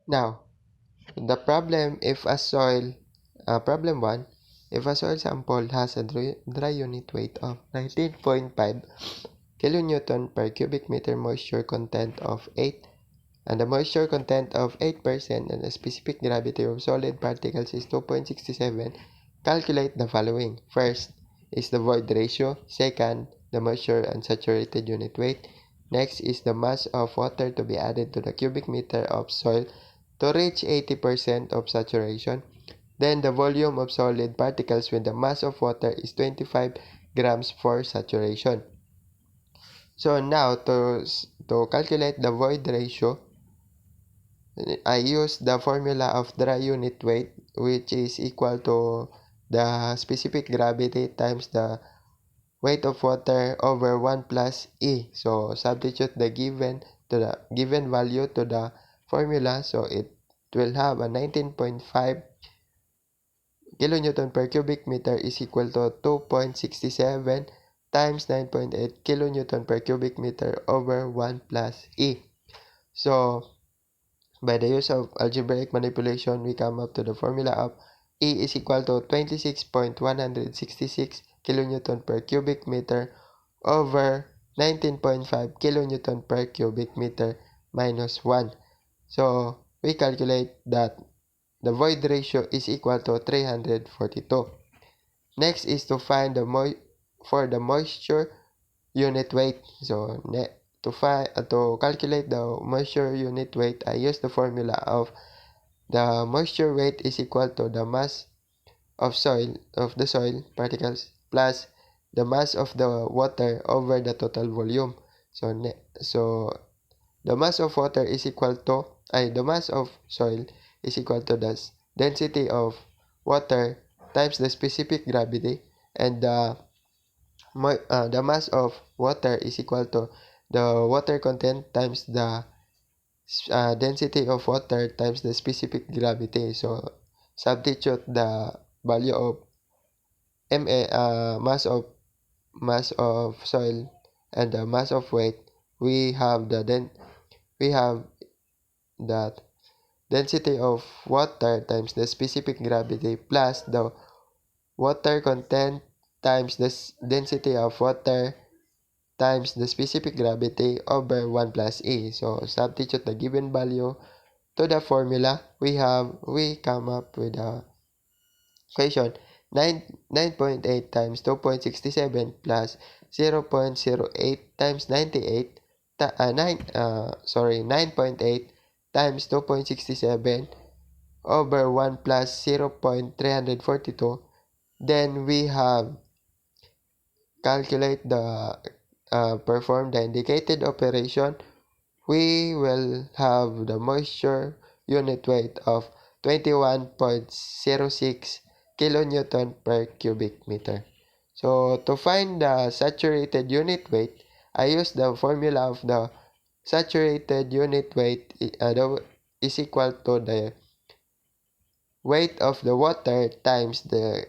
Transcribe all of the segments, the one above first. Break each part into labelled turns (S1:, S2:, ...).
S1: Now, the problem if a soil, problem 1, if a soil sample has a dry unit weight of 19.5 kilonewton per cubic meter, moisture content of 8, and the moisture content of 8% and the specific gravity of solid particles is 2.67, calculate the following. First is the void ratio. Second, the moisture and saturated unit weight. Next is the mass of water to be added to the cubic meter of soil to reach 80% of saturation. Then the volume of solid particles with the mass of water is 25 grams for saturation. So now to calculate the void ratio, I use the formula of dry unit weight, which is equal to the specific gravity times the weight of water over 1 plus E. So substitute the given value to the formula, so it will have a 19.5 kilonewton per cubic meter is equal to 2.67 times 9.8 kilonewton per cubic meter over 1 plus E. So by the use of algebraic manipulation, we come up to the formula of E is equal to 26.166 kilonewton per cubic meter over 19.5 kilonewton per cubic meter minus 1. So we calculate that the void ratio is equal to 342. Next is to find for the moisture unit weight. So to calculate the moisture unit weight, I use the formula of the moisture weight is equal to the mass of the soil particles plus the mass of the water over the total volume. So the mass of water is equal to the mass of soil is equal to the density of water times the specific gravity, and the mass of water is equal to the water content times the density of water times the specific gravity. So substitute the value of mass of soil and the mass of weight. We have that density of water times the specific gravity plus the water content times the density of water times the specific gravity over 1 plus E. So substitute the given value to the formula. We come up with the equation 9.8 times 2.67 plus 0.08 times 9.8 times 2.67 over 1 plus 0.342. Then we have calculate the perform the indicated operation. We will have the moisture unit weight of 21.06 kilonewton per cubic meter. So to find the saturated unit weight, I use the formula of the saturated unit weight is equal to the weight of the water times the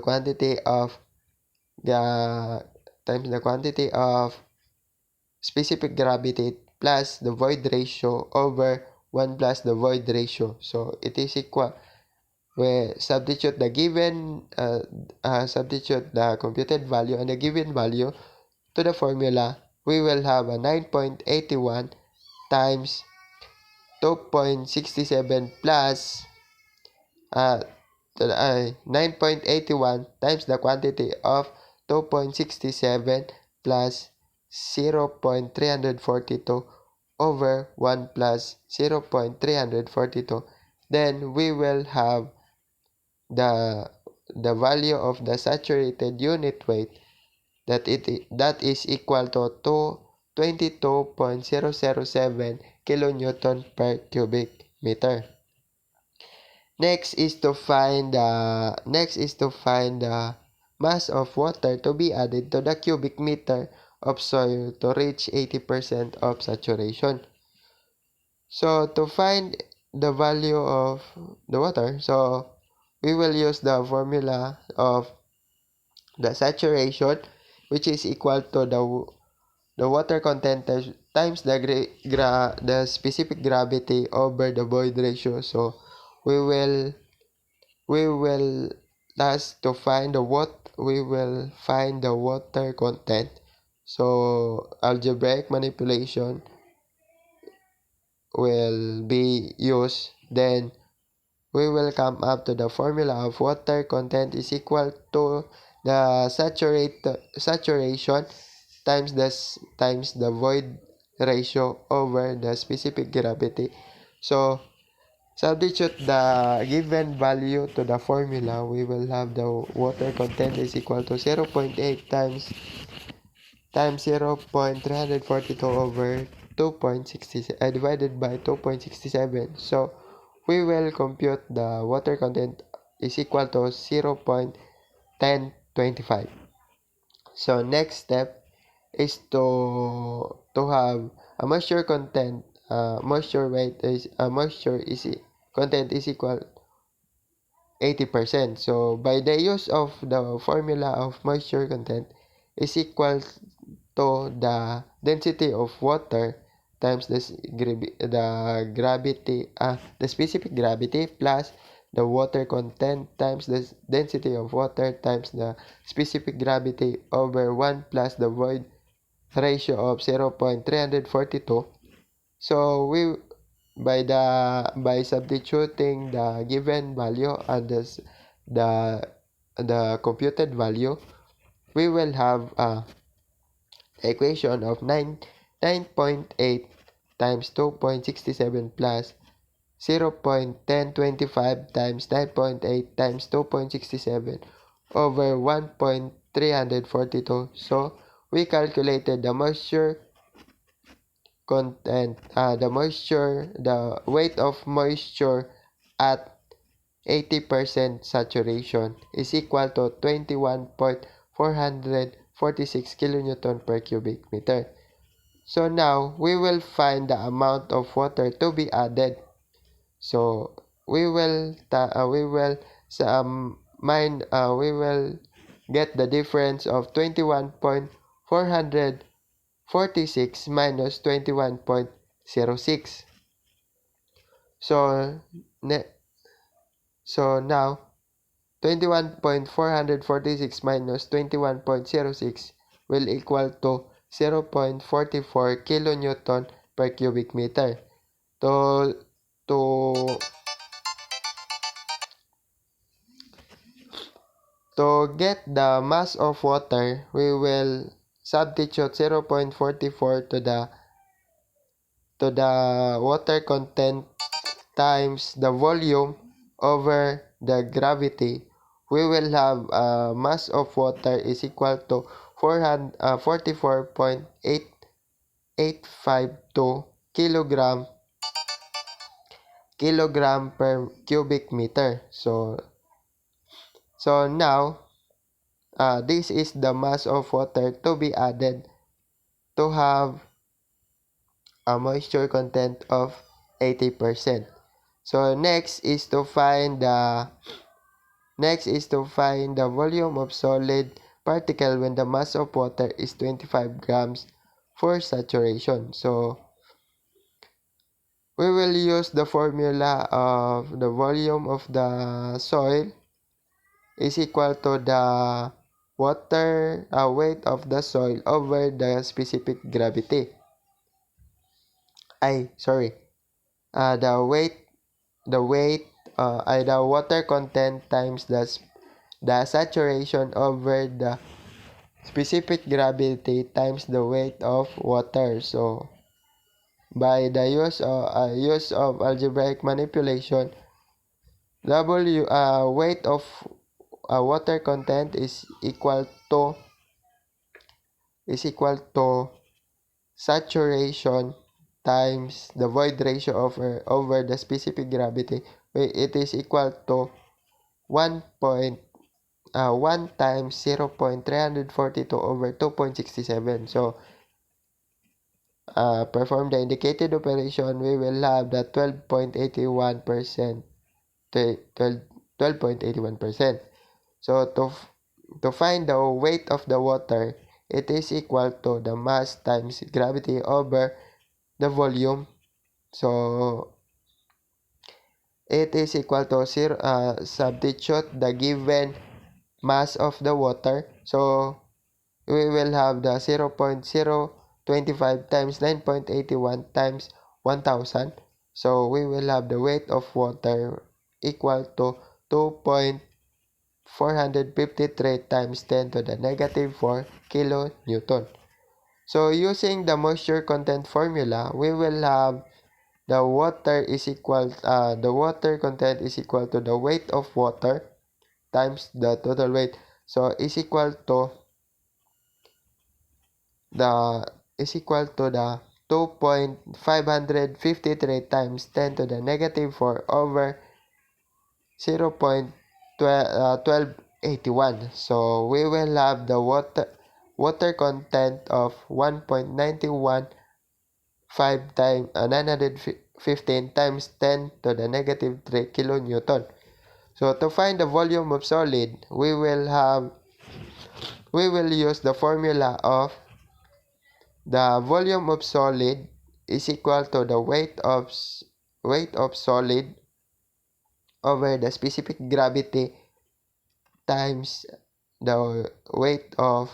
S1: quantity of the specific gravity plus the void ratio over 1 plus the void ratio. So it is equal. We substitute the computed value and the given value to the formula. We will have a 9.81 times 2.67 plus 9.81 times the quantity of 2.67 plus 0.342 over 1 plus 0.342. Then we will have the value of the saturated unit weight that is equal to 22.007 kilonewton per cubic meter. Next is to find the mass of water to be added to the cubic meter of soil to reach 80% of saturation. So to find the value of the water, so we will use the formula of the saturation, which is equal to the water content times the specific gravity over the void ratio. So we will thus to find the water content. So algebraic manipulation will be used. Then we will come up to the formula of water content is equal to the saturation times the void ratio over the specific gravity. So substitute the given value to the formula. We will have the water content is equal to 0.8 times 0.342 over 2.60 divided by 2.67. So we will compute the water content is equal to 0.1025. So next step is to have a moisture content. Moisture weight is moisture is content is equal 80%. So by the use of the formula of moisture content is equal to the density of water times the specific gravity plus the water content times the density of water times the specific gravity over 1 plus the void ratio of 0.342. So by substituting the given value and the computed value, we will have equation of 9.8 times 2.67 plus 0.1025 times 9.8 times 2.67 over 1.342. So we calculated the moisture content, the weight of moisture at 80% saturation is equal to 21.446 kilonewton per cubic meter. So now we will find the amount of water to be added. So we will get the difference of 21.446 minus 21.06. So now 21.446 minus 21.06 will equal to 0.44 kilonewton per cubic meter. To get the mass of water, we will substitute 0.44 to the water content times the volume over the gravity. We will have mass of water is equal to 44.852 kilogram per cubic meter. So now this is the mass of water to be added to have a moisture content of 80%. So next is to find the volume of solid particle when the mass of water is 25 grams for saturation. So we will use the formula of the volume of the soil is equal to the water weight of the soil over the specific gravity. The water content times the saturation over the specific gravity times the weight of water. So by the use of algebraic manipulation, weight of water content is equal to saturation times the void ratio over the specific gravity. It is equal to 1 times 0.342 over 2.67. So perform the indicated operation, we will have the 12.81%. So to find the weight of the water, it is equal to the mass times gravity over the volume. So it is equal to zero, substitute the given mass of the water. So we will have the 0.025 times 9.81 times 1000. So we will have the weight of water equal to 2.453 times 10 to the negative 4 kilonewton. So using the moisture content formula, we will have the water content is equal to the weight of water times the total weight. So is equal to the 2.553 times 10 to the negative 4 over 0.1281. So we will have the water content of 1.915 times 915 times 10 to the negative 3 kilonewton. So to find the volume of solid, we will use the formula of the volume of solid is equal to the weight of solid over the specific gravity times the weight of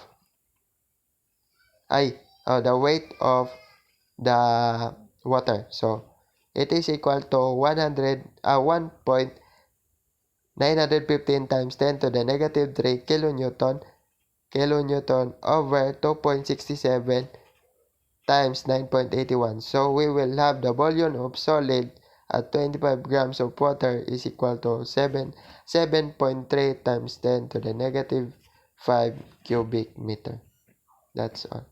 S1: the water. So it is equal to 1.915 times 10 to the negative 3 kilonewton over 2.67 times 9.81. So we will have the volume of solid at 25 grams of water is equal to 7.3 times 10 to the negative 5 cubic meter. That's all.